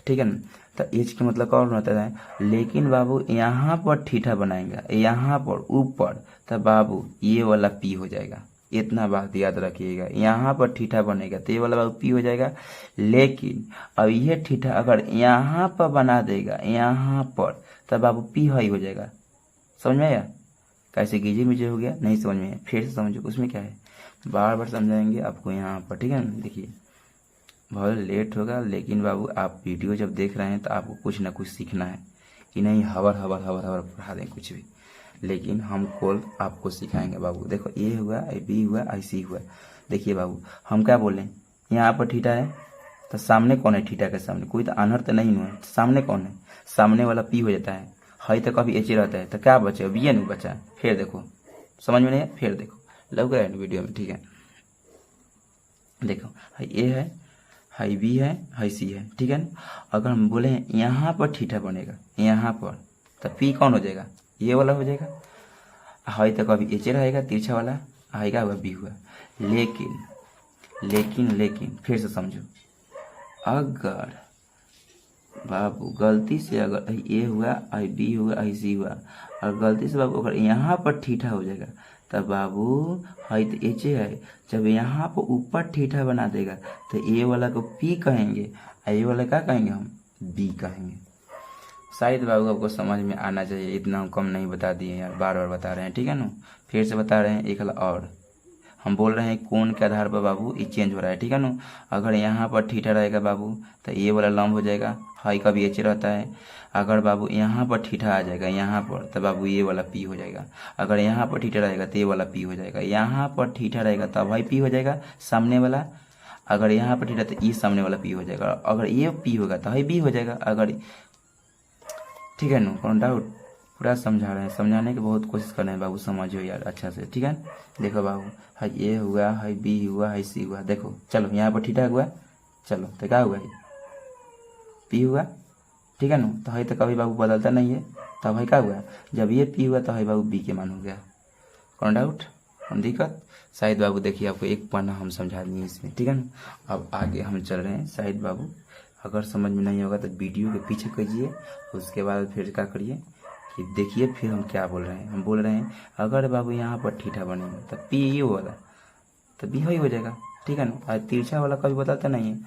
ठीक है ना। तो एच के मतलब कर्ण होता है। लेकिन बाबू यहाँ पर ठीठा बनाएंगे, यहाँ पर ऊपर, तो बाबू ये वाला पी हो जाएगा। इतना बात याद रखिएगा, यहाँ पर ठीठा बनेगा तो ये वाला बाबू पी हो जाएगा। लेकिन अब ये ठीठा अगर यहाँ पर बना देगा, यहाँ पर, तो बाबू पी हाई हो जाएगा। समझ में आया, कैसे कीजिए मुझे हो गया नहीं समझ में, फिर से समझो उसमें क्या है, बार बार समझाएंगे आपको यहाँ पर, ठीक है ना। देखिए बहुत लेट होगा, लेकिन बाबू आप वीडियो जब देख रहे हैं तो आपको कुछ ना कुछ सीखना है, कि नहीं हवर हवर हवर हवर पढ़ा दें कुछ भी, लेकिन हम कॉल आपको सिखाएंगे बाबू। देखो ए हुआ, बी हुआ, सी हुआ। देखिए बाबू हम क्या बोले, यहाँ पर थीटा है तो सामने कौन है, थीटा के सामने कोई तो आनर तो नहीं हुआ है, सामने कौन है, सामने वाला पी हो जाता है तो कभी एच रहता है, तो क्या बचे, बी नहीं बचा है। फिर देखो समझ में नहीं है, फिर देखो लग रहा है वीडियो में, ठीक है। देखो हाई ए है, हाई बी है, हाई सी है, ठीक है ना। अगर हम बोले यहाँ पर थीटा बनेगा यहाँ पर, तो पी कौन हो जाएगा, ये वाला हो जाएगा। हाई तक अभी एच रहेगा तिरछा वाला, हाई का हुआ बी हुआ। लेकिन लेकिन लेकिन फिर से समझो, अगर बाबू गलती से अगर ए हुआ, आई बी हुआ, आई सी हुआ, और गलती से बाबू अगर यहाँ पर थीटा हो जाएगा, तब बाबू हाई तो एच है, जब यहाँ पर ऊपर थीटा बना देगा तो ए वाला को पी कहेंगे, ए वाला क्या कहेंगे हम, बी कहेंगे। शायद बाबू आपको समझ में आना चाहिए, इतना हम कम नहीं बता दिए यार, बार बार बता रहे हैं, ठीक है ना। फिर से बता रहे हैं एक और, हम बोल रहे हैं कोण के आधार पर बाबू ये चेंज हो रहा है, ठीक है ना। अगर यहाँ पर थीटा रहेगा बाबू तो ये वाला लंब हो जाएगा, हाई का भी एच रहता है। अगर बाबू यहाँ पर थीटा आ जाएगा यहाँ पर, तो बाबू ये वाला पी हो जाएगा। अगर यहाँ पर थीटा रहेगा तो ये वाला पी हो जाएगा। यहाँ पर थीटा रहेगा तब भाई पी हो जाएगा सामने वाला। अगर यहाँ पर थीटा तो ये सामने वाला पी हो जाएगा। अगर ये पी होगा तो भाई बी हो जाएगा। अगर ठीक है ना, कौन डाउट, पूरा समझा रहे हैं, समझाने की बहुत कोशिश कर रहे हैं बाबू, समझो यार अच्छा से, ठीक है। देखो बाबू हाई ए हुआ, हाई बी हुआ, हाई सी हुआ। देखो चलो यहाँ पर थीटा हुआ, चलो तो क्या हुआ, पी हुआ, ठीक है ना। तो हाई तो कभी बाबू बदलता नहीं है, तो भाई क्या हुआ, जब ये पी हुआ तो भाई बाबू बी के मान हो गया। कौन डाउट, कौन दिक्कत। शायद बाबू देखिए आपको एक पन्ना हम समझा दिए इसमें, ठीक है ना। अब आगे हम चल रहे हैं। शायद बाबू अगर समझ में नहीं होगा तो वीडियो के पीछे कीजिए, उसके बाद फिर क्या करिए कि देखिए फिर हम क्या बोल रहे हैं। हम बोल रहे हैं अगर बाबू यहाँ पर थीटा बनेगा तो पी ये वाला तो बी ही हो जाएगा, ठीक है ना। और तिरछा वाला कभी बताता नहीं है,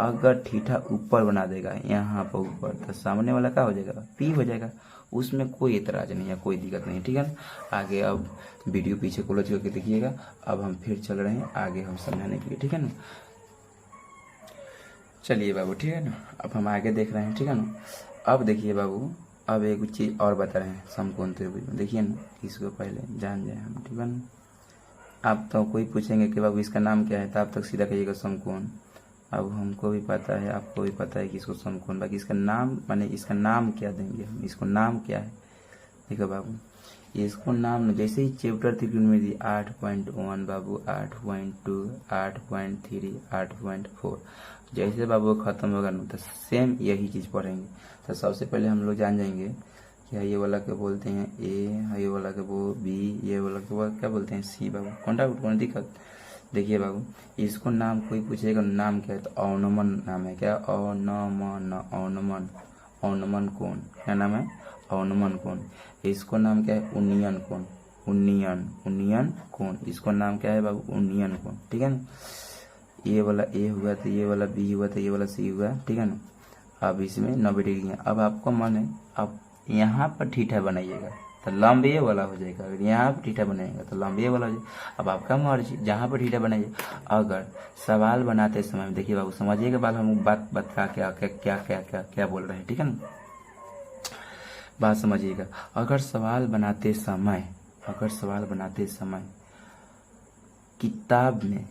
अगर थीटा ऊपर बना देगा यहाँ पर ऊपर, तो सामने वाला क्या हो जाएगा, पी हो जाएगा। उसमें कोई एतराज नहीं है, कोई दिक्कत नहीं, ठीक है ना। आगे अब वीडियो पीछे क्लोज करके देखिएगा। अब हम फिर चल रहे हैं आगे हम समझाने के लिए, ठीक है ना। चलिए बाबू, ठीक है ना। अब हम आगे देख रहे हैं, ठीक है ना। अब देखिए बाबू, अब एक चीज़ और बता रहे हैं समकोण त्रिभुज में। देखिए ना, इसको पहले जान जाए हम, ठीक है ना। आप तो कोई पूछेंगे कि बाबू इसका नाम क्या है, तो आप तक सीधा कहिएगा समकोण। अब हमको भी पता है, आपको भी पता है कि इसको समकोण, बाकी इसका नाम माने इसका नाम क्या देंगे हम, इसको नाम क्या है। देखो बाबू इसको नाम जैसे ही चैप्टर त्रिकोणमिति 8.1 बाबू 8.2 8.3 8.4 जैसे बाबू खत्म होगा ना तो सेम यही चीज़ पढ़ेंगे। तो सबसे पहले हम लोग जान जाएंगे कि ये वाला क्या बोलते हैं ए, ये वाला क्या वो बी, ये वाला क्या बोलते हैं सी। बाबू कौन डाउट, कौन दिक्कत। देखिए बाबू इसको नाम कोई पूछेगा नाम क्या है तो औनमन नाम है, क्या औनमन, औनमन, औनमन कोण, क्या नाम है, औनमन कोण। इसको नाम क्या है, उन्नयन कोण, उन्नयन, उन्नयन कोण। इसको नाम क्या है बाबू, उन्नयन कोण, ठीक है ना। ये वाला ए हुआ तो ये वाला बी हुआ तो ये वाला सी हुआ, ठीक है ना। अब इसमें 90 डिग्री है। अब आपको मन है अब यहाँ पर थीटा बनाइएगा तो लंब ये वाला हो जाएगा, अगर यहाँ पर थीटा बनाएगा तो लंब ये वाला हो जाएगा। अब आपका मर्जी जहाँ पर थीटा बनाइए। अगर सवाल बनाते समय देखिए बाबू समझिएगा, बात हम बात बता क्या क्या क्या क्या क्या क्या बोल रहे हैं, ठीक है ना। बात समझिएगा, अगर सवाल बनाते समय, अगर सवाल बनाते समय किताब में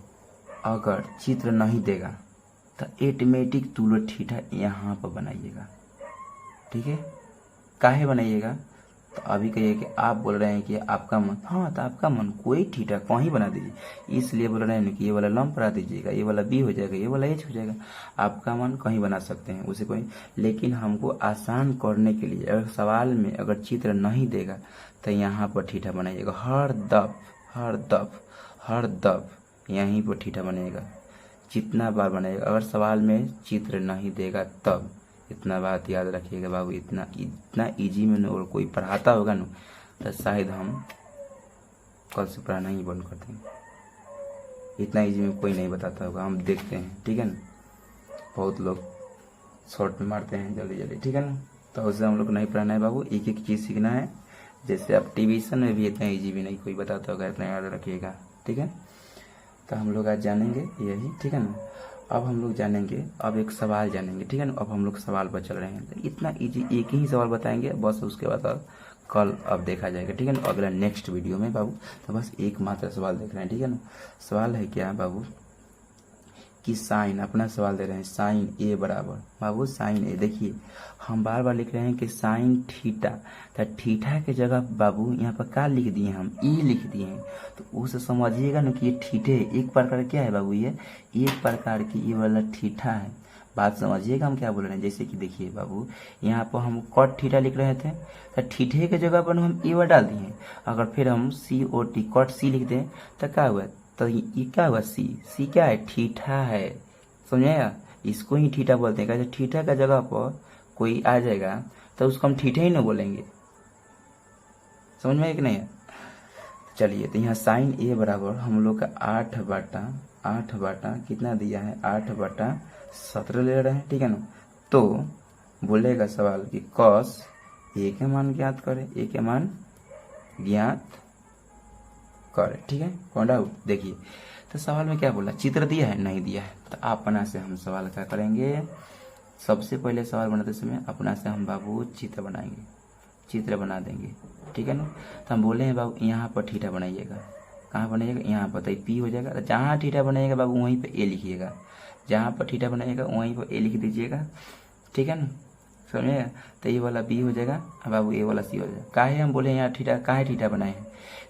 अगर चित्र नहीं देगा तो ऑटोमेटिक तुरंत थीटा यहाँ पर बनाइएगा, ठीक है। काहे बनाइएगा, तो अभी कहिए कि आप बोल रहे हैं कि आपका मन, हाँ तो आपका मन कोई थीटा कहीं बना दीजिए, इसलिए बोल रहे हैं कि ये वाला लंब बना दीजिएगा, ये वाला बी हो जाएगा, ये वाला एच हो जाएगा। आपका मन कहीं बना सकते हैं उसे कोई, लेकिन हमको आसान करने के लिए अगर सवाल में अगर चित्र नहीं देगा तो यहाँ पर थीटा बनाइएगा। हर दफ हर दफ हर दफ यहीं पर थीटा बनेगा, जितना बार बनेगा। अगर सवाल में चित्र नहीं देगा तब, इतना बात याद रखिएगा बाबू। इतना इतना इजी में और कोई पढ़ाता होगा ना तो शायद हम कल से पढ़ाना ही बंद कर देंगे। इतना इजी में कोई नहीं बताता होगा, हम देखते हैं, ठीक है ना। बहुत लोग शॉर्ट में मारते हैं जल्दी जल्दी, ठीक है ना। तो उससे हम लोग को नहीं पढ़ाना है बाबू, एक एक चीज़ सीखना है, जैसे आप टिविशन में भी इतना ईजी भी नहीं कोई बताता होगा, इतना याद रखिएगा, ठीक है। तो हम लोग आज जानेंगे यही, ठीक है ना। अब हम लोग जानेंगे, अब एक सवाल जानेंगे, ठीक है ना। अब हम लोग सवाल पर चल रहे हैं, तो इतना इजी एक ही सवाल बताएंगे बस, उसके बाद अब कल अब देखा जाएगा, ठीक है ना, अगला नेक्स्ट वीडियो में बाबू। तो बस एक मात्र सवाल देख रहे हैं, ठीक है ना। सवाल है क्या बाबू कि साइन, अपना सवाल दे रहे हैं साइन ए बराबर बाबू साइन ए। देखिए हम बार बार लिख रहे हैं कि साइन थीटा, तो थीटा के जगह बाबू यहाँ पर क्या लिख दिए हम, ई लिख दिए हैं। तो उसे समझिएगा ना कि ये थीटे एक प्रकार क्या है बाबू, ये एक प्रकार की ये वाला थीटा है। बात समझिएगा हम क्या बोल रहे हैं। जैसे कि देखिए बाबू यहाँ पर हम कॉट थीटा लिख रहे थे, तो थीटे के जगह पर हम ए डाल दिए। अगर फिर हम सी ओ टी कॉट सी लिख दें तो क्या हुआ, तो ये क्या हुआ, सी, सी क्या है, थीटा है, समझेगा। इसको ही थीटा बोलते हैं। कैसे थीटा का जगह पर कोई आ जाएगा तो उसको हम थीटा ही ना बोलेंगे, समझ में कि नहीं है। चलिए तो यहाँ साइन ए बराबर हम लोग का 8/8 कितना दिया है, 8/17 ले रहे हैं, ठीक है ना। तो बोलेगा सवाल कि कॉस ए के मान ज्ञात करें, ए के मान ज्ञात करें, ठीक है, कौन डाउट। देखिए तो सवाल में क्या बोला, चित्र दिया है, नहीं दिया है। तो अपना से हम सवाल क्या करेंगे, सबसे पहले सवाल बनाते समय अपना से हम बाबू चित्र बनाएंगे, चित्र बना देंगे, ठीक है ना। तो हम बोले हैं बाबू यहाँ पर थीटा बनाइएगा, कहाँ बनाइएगा, यहाँ पर, तो पी हो जाएगा। तो जहाँ थीटा बनाइएगा बाबू वहीं पर ए लिखिएगा, जहाँ पर थीटा बनाइएगा वहीं पर ए लिख दीजिएगा, ठीक है ना, समझिएगा। तो ये वाला बी हो जाएगा बाबू, ये वाला सी हो जाएगा। काहे हम बोले यहाँ थीटा, काहे थीटा बनाए हैं,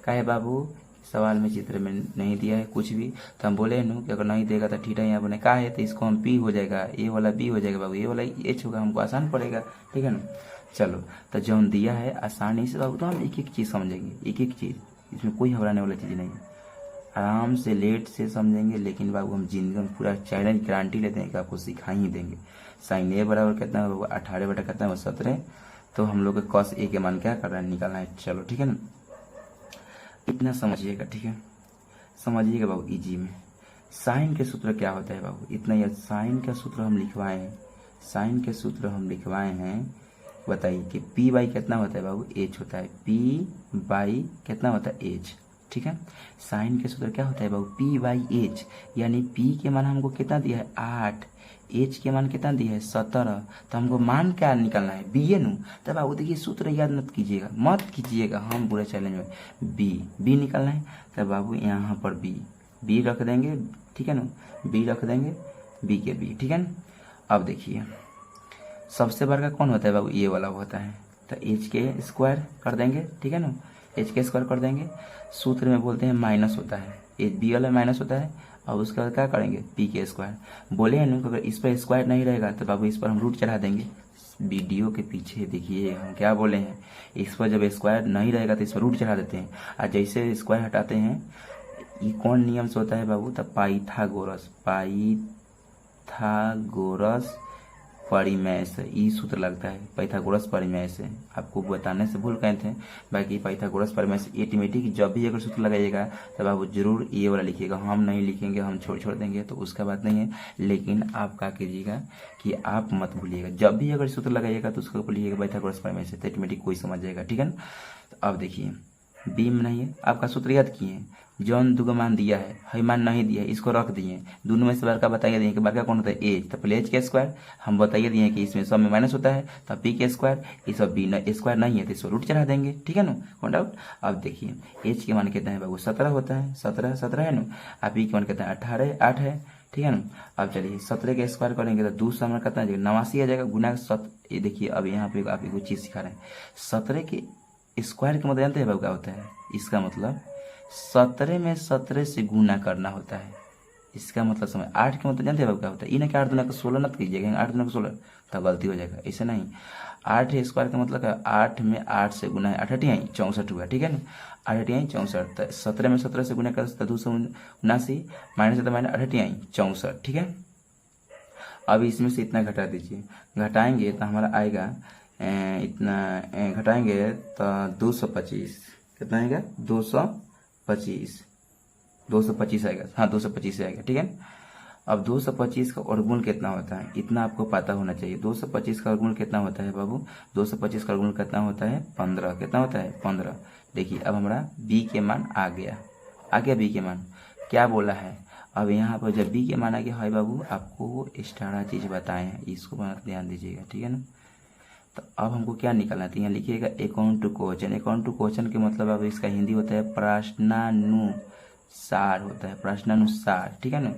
काहे बाबू सवाल में चित्र में नहीं दिया है कुछ भी। तो हम बोले नु कि अगर नहीं देगा तो थीटा यहाँ बने, का है तो इसको हम पी हो जाएगा, ये वाला बी हो जाएगा बाबू, ये वाला एच होगा, हमको आसान पड़ेगा, ठीक है ना। चलो तो जो दिया है आसानी से बाबू, तो हम एक एक चीज़ समझेंगे, एक एक चीज़, इसमें कोई घबराने वाली चीज़ नहीं है, आराम से लेट से समझेंगे। लेकिन बाबू हम जिंदगी में पूरा चैलेंज गारंटी लेते हैं कि आपको सिखा ही देंगे। साइन ए बराबर कितना है बाबू, 18 कितना है 17। तो हम लोग कॉस ए के मान क्या कर रहे हैं, निकालना है। चलो ठीक है ना, इतना समझिएगा, ठीक है, समझिएगा बाबू इजी में। साइन के सूत्र क्या होता है बाबू, इतना ही। साइन का सूत्र हम लिखवाए हैं, साइन के सूत्र हम लिखवाए हैं, बताइए कि पी बाई कितना होता है बाबू, एच होता है, पी बाई कितना होता है, एच, ठीक है। साइन के सूत्र क्या होता है बाबू, पी बाई एच, यानी पी के मान हमको कितना दिया है 8, एच के मान कितना दिया है 17। तो हमको मान क्या निकालना है, बी है नु। तब बाबू देखिए सूत्र याद मत कीजिएगा, मत कीजिएगा, हम पूरे चैलेंज में बी निकालना है। तब बाबू यहाँ पर बी रख देंगे, ठीक है ना, बी रख देंगे, बी के बी, ठीक है ना। अब देखिए सबसे बड़ा कौन होता है बाबू, ये वाला होता है। तो एच के स्क्वायर कर देंगे, ठीक है ना, एच के स्क्वायर कर देंगे। सूत्र में बोलते हैं माइनस होता है, एच बी वाला माइनस होता है। अब उसके बाद क्या करेंगे, पी के स्क्वायर। बोले हैं ना अगर इस पर स्क्वायर नहीं रहेगा तो बाबू इस पर हम रूट चढ़ा देंगे। वीडियो के पीछे देखिए हम क्या बोले हैं, इस पर जब स्क्वायर नहीं रहेगा तो इस पर रूट चढ़ा देते हैं, और जैसे स्क्वायर हटाते हैं, ये कौन नियम से होता है बाबू, तो पाइथागोरस परिमेय से ई सूत्र लगता है, पाइथागोरस परिमेय से। आपको बताने से भूल गए थे, बाकी पाइथागोरस परिमेय से ऑटोमेटिक जब भी अगर सूत्र लगाइएगा तब आप जरूर ये वाला लिखिएगा। हम नहीं लिखेंगे, हम छोड़ देंगे तो उसका बात नहीं है, लेकिन आप क्या कीजिएगा कि आप मत भूलिएगा, जब भी अगर सूत्र लगाइएगा तो उसके ऊपर लिखिएगा पाइथागोरस परिमेय से, तो ऑटोमेटिक कोई समझ जाएगा, ठीक है ना। तो अब देखिए बी में नहीं है, आपका सूत्र याद किए, जौन दुगो मान दिया है मान नहीं दिया है, इसको रख दिए, दोनों में से बड़का बताइए दिए कि बड़का कौन होता है, एच। तो पहले एच के स्क्वायर हम बताइए दिए कि इसमें सब में माइनस होता है, तब पी के स्क्वायर, ये सब बी स्क्वायर नहीं है तो इसको रूट चढ़ा देंगे, ठीक है ना, कौन डाउट। अब देखिए एच के मान कितना है बाबू, 17 होता है, 17 है ना, और पी के मान कितना है 18, 8 है, ठीक है ना। अब चलिए 17 के स्क्वायर करेंगे तो 2 से हमारा कितना आ जाएगा, 89 आ जाएगा, गुना ये देखिए। अब यहाँ पे आप एक चीज सिखा रहे हैं, 17 के स्क्वायर का मतलब जानते हैं बाबू क्या होता है, इसका मतलब 17 में 17 से गुना करना होता है, इसका मतलब समझ। 8 के मतलब जानते हैं बाबू क्या होता है, इन्हें 8 दूना का 16 मत कीजिएगा, 8 दूना का 16 तो गलती हो जाएगा, ऐसे नहीं। 8 स्क्वायर का मतलब 8 में 8 से गुना है, 8 64 हुआ, ठीक है ना, 8 64। तो 17 में 17 से गुना कर 279 माइनस है तो माइनस 8 64, ठीक है। अब इसमें से इतना घटा दीजिए, घटाएंगे तो हमारा आएगा इतना, घटाएंगे तो 225, कितना आएगा 225 आएगा, हाँ 225 आएगा, ठीक है। अब 225 का वर्गमूल कितना होता है, इतना आपको पता होना चाहिए। 225 का वर्गमूल कितना होता है बाबू, 225 का वर्गमूल कितना होता है 15, कितना होता है 15। देखिए अब हमारा b के मान आ गया b के मान क्या बोला है। अब यहाँ पर जब b के मान आ गया है बाबू, आपको एक्स्ट्रा चीज़ बताए हैं, इसको ध्यान दीजिएगा, ठीक है ना। तो अब हमको क्या निकालना है, यहाँ लिखिएगा account to question. Account to question के मतलब अब इसका हिंदी होता है प्रश्नानुसार होता है, प्रश्नानुसार, ठीक है ना।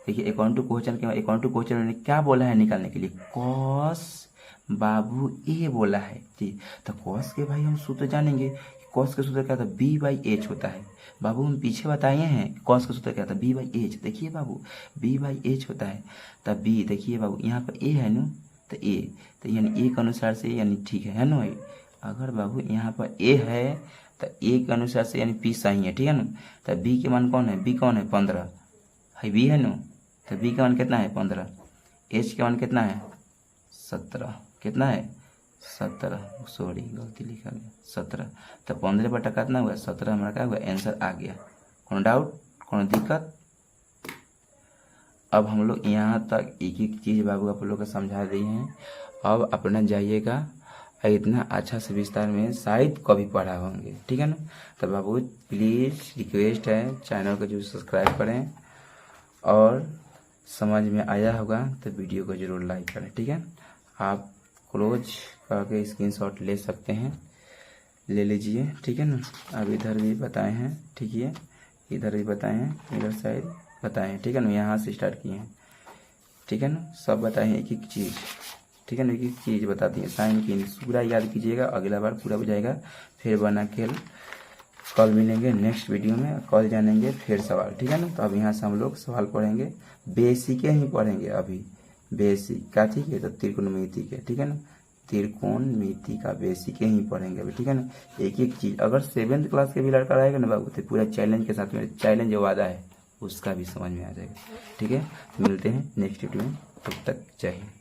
देखिए अकाउंट टू क्वेश्चन के अकाउंट टू क्वेश्चन ने क्या बोला है निकालने के लिए, कॉस बाबू ए बोला है जी। तो कॉस के भाई हम सूत्र जानेंगे, कॉस का सूत्र क्या था, b/h होता है बाबू। हम पीछे बताए हैं कॉस का सूत्र क्या था, b/h। देखिए बाबू b/h होता है। तब b देखिए बाबू यहाँ पर a है ना, तो a तो यानी a के अनुसार से यानी ठीक है ना। अगर बाबू यहाँ पर a है तो a के अनुसार से यानी p सही है, ठीक है ना। तो b के मान कौन है, b कौन है 15 है, b है ना। तो b का मान कितना है 15, h का मान कितना है 17, कितना है 17, सॉरी गलती लिखा गया 17। तो 15 बटा कितना हुआ 17, हमारा क्या हुआ आंसर आ गया। कोनो डाउट, कोनो दिक्कत। अब हम लोग यहाँ तक एक एक चीज़ बाबू आप लोग को समझा दिए हैं। अब अपना जाइएगा, इतना अच्छा से विस्तार में शायद कभी पढ़ा होंगे, ठीक है ना। तो बाबू प्लीज़ रिक्वेस्ट है चैनल को जो सब्सक्राइब करें, और समझ में आया होगा तो वीडियो को ज़रूर लाइक करें, ठीक है। आप क्लोज करके स्क्रीनशॉट ले सकते हैं, ले लीजिए, ठीक है ना। अब इधर भी बताए हैं, ठीक है, इधर भी बताए हैं, इधर साइड बताए हैं, ठीक है ना। यहाँ से स्टार्ट किए हैं, ठीक है ना। सब बताए हैं एक एक चीज़, ठीक है ना, एक एक चीज़ बताती है। साइन की पूरा याद कीजिएगा, अगला बार पूरा हो जाएगा। फिर बना खेल, कल मिलेंगे नेक्स्ट वीडियो में, कल जानेंगे फिर सवाल, ठीक है ना। तो अब यहाँ से हम लोग सवाल पढ़ेंगे, बेसिक ही पढ़ेंगे अभी, बेसिक का, ठीक है। तो त्रिकोणमिति के, ठीक है ना, त्रिकोणमिति का बेसिक ही पढ़ेंगे अभी, ठीक है ना। एक एक चीज़ अगर 7th क्लास के भी लड़का रहेगा ना बाबू, तो पूरा चैलेंज के साथ में, चैलेंज जो वादा है उसका भी समझ में आ जाएगा, ठीक है। मिलते हैं नेक्स्ट वीडियो में, तब तक जय हिंद।